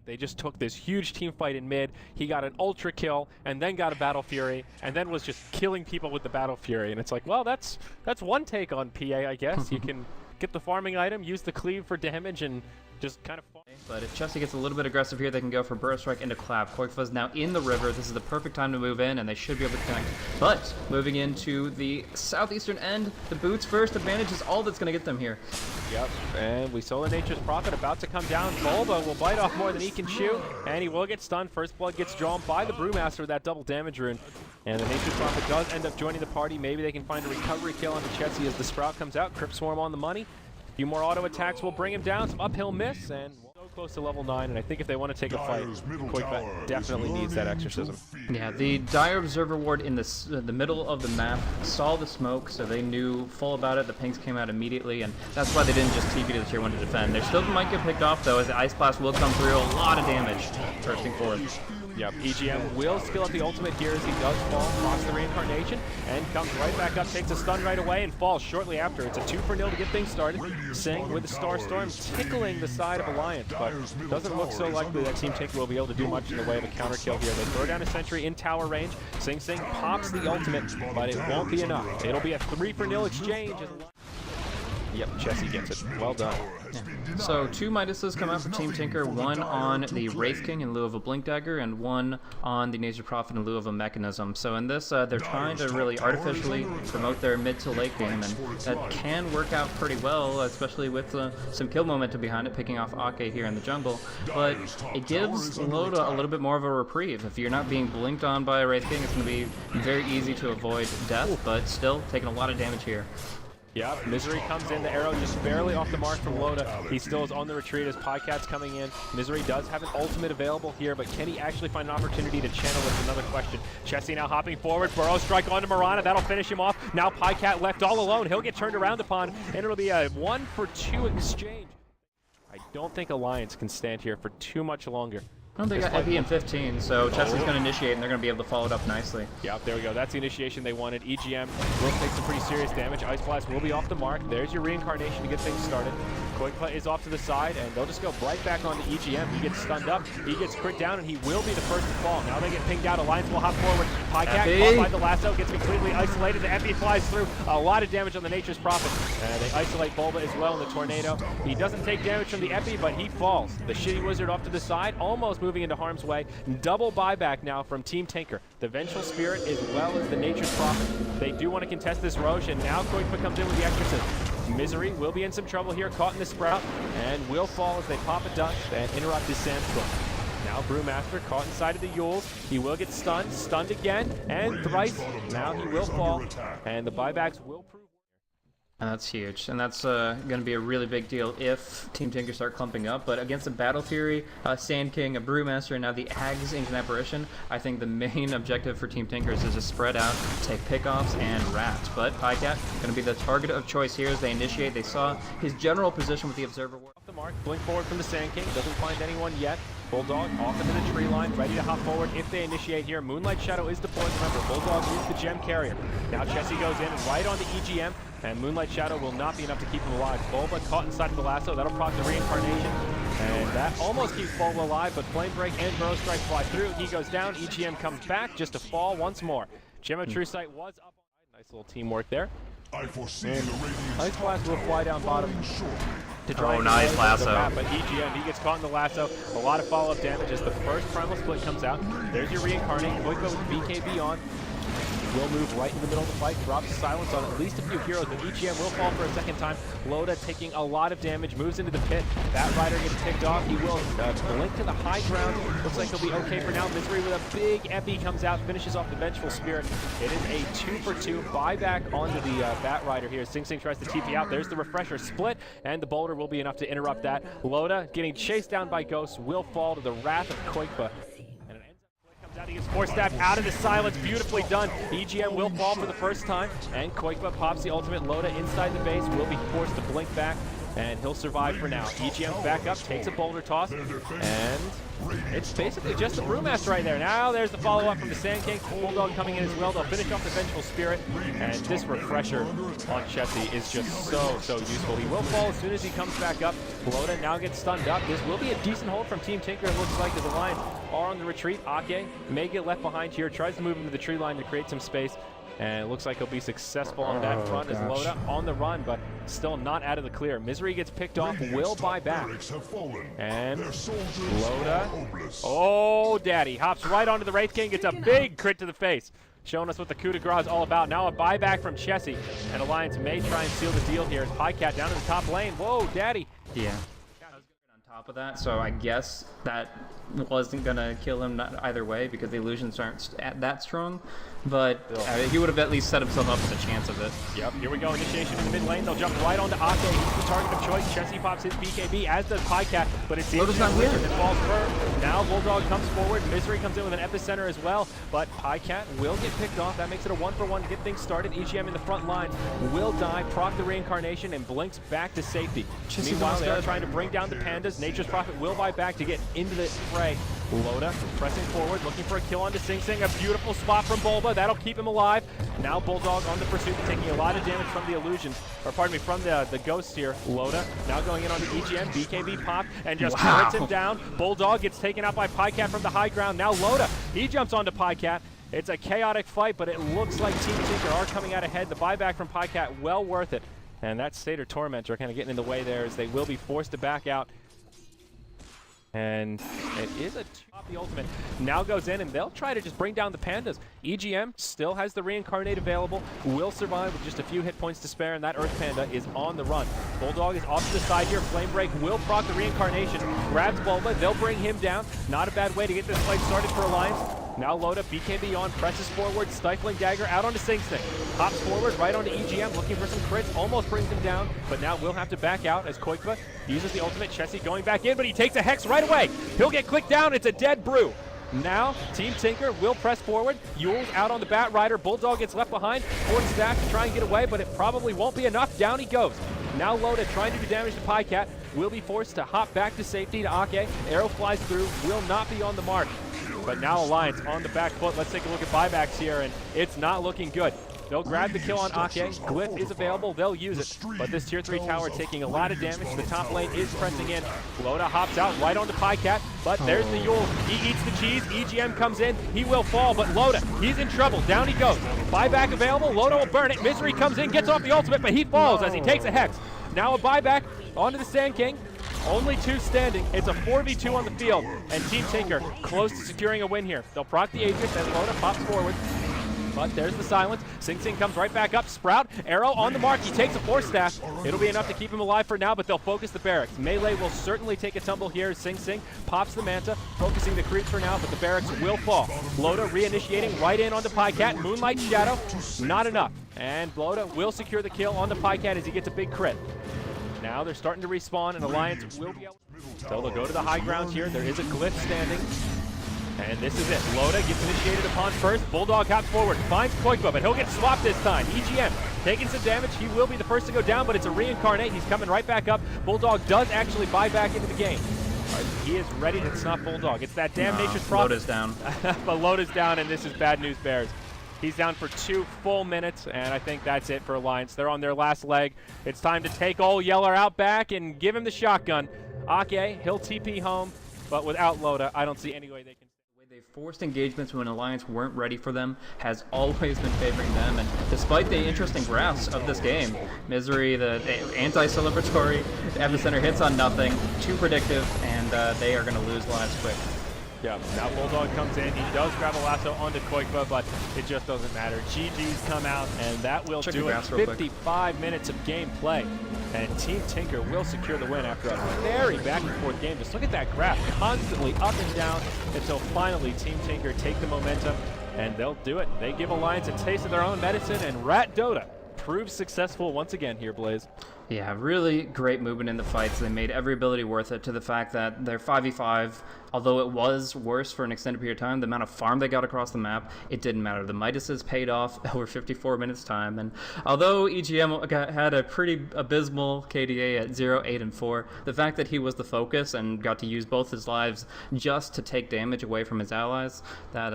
They just took this huge team fight in mid. He got an ultra kill and then got a Battle Fury and then was just killing people with the Battle Fury. And it's like, well, that's one take on PA, I guess. You can get the farming item, use the cleave for damage, and just kind of farm. But if Chelsea gets a little bit aggressive here, they can go for Burrow Strike into Clap. Koikfa's now in the river. This is the perfect time to move in, and they should be able to connect. But moving into the southeastern end, the boots first advantage is all that's going to get them here. Yep, and we saw the Nature's Prophet about to come down. Moba will bite off more than he can chew, and he will get stunned. First Blood gets drawn by the Brewmaster with that double damage rune. And the Nature's Prophet does end up joining the party. Maybe they can find a recovery kill onto Chetsy as the Sprout comes out. Crypt Swarm on the money. A few more auto attacks will bring him down. Some uphill miss, and so close to level 9. And I think if they want to take a fight, Koikfa definitely needs that exorcism. Yeah, the Dire Observer Ward in the middle of the map saw the smoke, so they knew full about it. The pings came out immediately, and that's why they didn't just TP to the tier 1 to defend. They still might get picked off, though, as the Ice Blast will come through. A lot of damage bursting forth. Yep, EGM will skill up the ultimate here as he does fall across the reincarnation and comes right back up, takes a stun right away, and falls shortly after. It's a 2-0 to get things started. Sing with the Star Storm tickling the side of Alliance, but doesn't look so likely that Team Tinker will be able to do much in the way of a counter kill here. They throw down a sentry in tower range. Sing pops the ultimate, but it won't be enough. It'll be a 3-0 exchange. Yep, Chessy gets it. Well done. Yeah. So 2 Midases come out for Team Tinker, one on the Wraith King in lieu of a Blink Dagger, and one on the Nature's Prophet in lieu of a Mechanism. So in this, they're trying to really artificially promote their mid to late game, and that can work out pretty well, especially with some kill momentum behind it, picking off Ake here in the jungle. But it gives Loda a little bit more of a reprieve. If you're not being blinked on by a Wraith King, it's going to be very easy to avoid death, but still taking a lot of damage here. Yeah, Misery comes in, the arrow just barely off the mark from Loda. He still is on the retreat as Pycat's coming in. Misery does have an ultimate available here, but can he actually find an opportunity to channel it? Another question. Chessy now hopping forward, Burrow Strike onto Mirana, that'll finish him off. Now Pycat left all alone, he'll get turned around upon, and it'll be a 1-for-2 exchange. I don't think Alliance can stand here for too much longer. Well, they got Epi in 15, so Chesley's going to initiate, and they're going to be able to follow it up nicely. Yeah, there we go. That's the initiation they wanted. EGM will take some pretty serious damage. Ice Blast will be off the mark. There's your reincarnation to get things started. Koikfa is off to the side, and they'll just go right back on to EGM. He gets stunned up, he gets crit down, and he will be the first to fall. Now they get pinged out. Alliance will hop forward. Pycat caught by the lasso, gets completely isolated. The Epi flies through. A lot of damage on the Nature's Prophet. And they isolate Bulba as well in the Tornado. He doesn't take damage from the Epi, but he falls. The Shitty Wizard off to the side, almost moving into harm's way. Double buyback now from Team Tinker. The Vengeful Spirit as well as the Nature's Prophet. They do want to contest this Roche, and now Koikfa comes in with the exorcism. Misery will be in some trouble here, caught in the Sprout, and will fall as they pop a dust and interrupt his Sandstorm. Now Brewmaster caught inside of the Yules. He will get stunned again, and thrice. Now he will fall, and the buybacks will prove. And that's huge, and that's going to be a really big deal if Team Tinker start clumping up. But against a Battle Fury, Sand King, a Brewmaster, and now the Ags Ancient Apparition, I think the main objective for Team Tinkers is to spread out, take pickoffs, and rats. But Pycat going to be the target of choice here as they initiate. They saw his general position with the Observer Ward. Off the mark, blink forward from the Sand King, doesn't find anyone yet. Bulldog off into the tree line, ready to hop forward if they initiate here. Moonlight Shadow is deployed. Remember, Bulldog is the gem carrier. Now Chessy goes in right on the EGM, and Moonlight Shadow will not be enough to keep him alive. Bulba caught inside of the lasso, that'll proc the reincarnation, and that almost keeps Bulba alive, but Flame Break and Burrow Strike fly through. He goes down, EGM comes back just to fall once more. Gem of True Sight was up. Nice little teamwork there. Ice Blast will fly down bottom to try and nice lasso. Map, but EGM, he gets caught in the lasso. A lot of follow-up damage as the first Primal Split comes out. There's your reincarnate. Koikfa with BKB on. Will move right in the middle of the fight, drops silence on at least a few heroes, but EGM will fall for a second time. Loda taking a lot of damage, moves into the pit. That Rider gets ticked off. He will blink to the high ground. Looks like he'll be okay for now. Misery with a big Epi comes out, finishes off the Vengeful Spirit. It is a 2-for-2 buyback onto the Bat Rider here. Sing tries to TP out. There's the Refresher split, and the Boulder will be enough to interrupt that. Loda getting chased down by Ghosts will fall to the wrath of Koikfa. He gets force stabbed out of the silence, beautifully done. EGM will fall for the first time, and Koikfa pops the ultimate. Loda inside the base will be forced to blink back, and he'll survive for now. EGM's back up, takes a boulder toss, and it's basically just the Brewmaster right there. Now there's the follow-up from the Sand King. Bulldog coming in as well. They'll finish off the Vengeful Spirit, and this refresher on Chessie is just so useful. He will fall as soon as he comes back up. Loda now gets stunned up. This will be a decent hold from Team Tinker, it looks like, as the Lions are on the retreat. Ake may get left behind here, tries to move into the tree line to create some space, and it looks like he'll be successful on that front as Loda on the run, but still not out of the clear. Misery gets picked off, will buy back. And Loda, oh daddy, hops right onto the Wraith King, gets a big crit to the face, showing us what the coup de grace is all about. Now a buyback from Chessie, and Alliance may try and seal the deal here as Pycat down in the top lane. Whoa, daddy. Yeah. On top of that, so I guess that wasn't gonna kill him either way because the illusions aren't that strong, but he would have at least set himself up with a chance of it. Yep, here we go, initiation in the mid lane. They'll jump right onto Ake. He's the target of choice. Chessie pops his BKB, as does Pycat, but it seems not here. It falls firm. Now Bulldog comes forward. Misery comes in with an epicenter as well, but Pycat will get picked off. That makes it a 1-for-1 to get things started. EGM in the front line will die, proc the reincarnation, and blinks back to safety. Meanwhile, they are trying to bring down the Pandas. Nature's Prophet will buy back to get into the fray. Loda pressing forward, looking for a kill onto Sing Sing. A beautiful spot from Bulba. That'll keep him alive. Now Bulldog on the pursuit, taking a lot of damage from the illusion, or pardon me, from the ghost here. Loda now going in on the EGM. BKB pop and just hurts him down. Bulldog gets taken out by Pycat from the high ground. Now Loda, he jumps onto Pycat. It's a chaotic fight, but it looks like Team Tinker are coming out ahead. The buyback from Pycat, well worth it. And that Satyr Tormentor kind of getting in the way there as they will be forced to back out. And it is a the ultimate. Now goes in and they'll try to just bring down the Pandas. EGM still has the Reincarnate available, will survive with just a few hit points to spare, and that Earth Panda is on the run. Bulldog is off to the side here. Flame Break will proc the Reincarnation. Grabs Bulba, they'll bring him down. Not a bad way to get this fight started for Alliance. Now Loda, BKB on, presses forward, Stifling Dagger out onto Sing Sing. Hops forward, right onto EGM, looking for some crits, almost brings him down, but now will have to back out as Koikva uses the ultimate. Chessie going back in, but he takes a Hex right away. He'll get clicked down, it's a dead Brew. Now, Team Tinker will press forward. Yule's out on the Bat Rider. Bulldog gets left behind. Forward stack to try and get away, but it probably won't be enough. Down he goes. Now Loda trying to do damage to Pycat. Will be forced to hop back to safety to Ake. Arrow flies through. Will not be on the mark. But now Alliance on the back foot. Let's take a look at buybacks here, and it's not looking good. They'll grab the kill on Ake. Glyph is available. They'll use it. But this tier 3 tower taking a lot of damage. The top lane is pressing in. Loda hops out right onto Pycat. But there's the Yule. He eats the cheese. EGM comes in. He will fall. But Loda, he's in trouble. Down he goes. Buyback available. Loda will burn it. Misery comes in, gets off the ultimate, but he falls as he takes a Hex. Now a buyback onto the Sand King. Only 2 standing. It's a 4v2 on the field. And Team Tinker close to securing a win here. They'll proc the Aegis as Loda pops forward. But there's the silence. Sing Sing comes right back up. Sprout, arrow on the mark. He takes a Force Staff. It'll be enough to keep him alive for now, but they'll focus the barracks. Melee will certainly take a tumble here. Sing Sing pops the Manta, focusing the creep for now, but the barracks will fall. Loda reinitiating right in onto Pycat. Moonlight Shadow, not enough. And Loda will secure the kill onto Pycat as he gets a big crit. Now they're starting to respawn, and Alliance will be able to. So they'll go to the high ground here. There is a Glyph standing. And this is it. Loda gets initiated upon first. Bulldog hops forward, finds Koikva, but he'll get swapped this time. EGM taking some damage. He will be the first to go down, but it's a Reincarnate. He's coming right back up. Bulldog does actually buy back into the game. Right, he is ready to stop Bulldog. It's that damn Nature's Prophet. Loda's down. But Loda's down, and this is bad news bears. He's down for 2 full minutes, and I think that's it for Alliance. They're on their last leg. It's time to take old Yeller out back and give him the shotgun. Ake, he'll TP home, but without Loda, I don't see any way they can. They forced engagements when Alliance weren't ready for them, has always been favoring them, and despite the interesting graphs of this game, Misery, the anti-celebratory, Epicenter hits on nothing, too predictive, and they are going to lose lives quick. Yeah, now Bulldog comes in. He does grab a lasso onto Koikva, but it just doesn't matter. GG's come out, and that will do it. 55 minutes of gameplay. And Team Tinker will secure the win after a very back-and-forth game. Just look at that graph, constantly up and down, until finally Team Tinker take the momentum, and they'll do it. They give Alliance a taste of their own medicine, and Rat Dota proves successful once again here, Blaze. Yeah, really great movement in the fights. They made every ability worth it, to the fact that their 5v5, although it was worse for an extended period of time, the amount of farm they got across the map, it didn't matter. The Midases paid off over 54 minutes time, and although EGM had a pretty abysmal KDA at 0, 8, and 4, the fact that he was the focus and got to use both his lives just to take damage away from his allies, that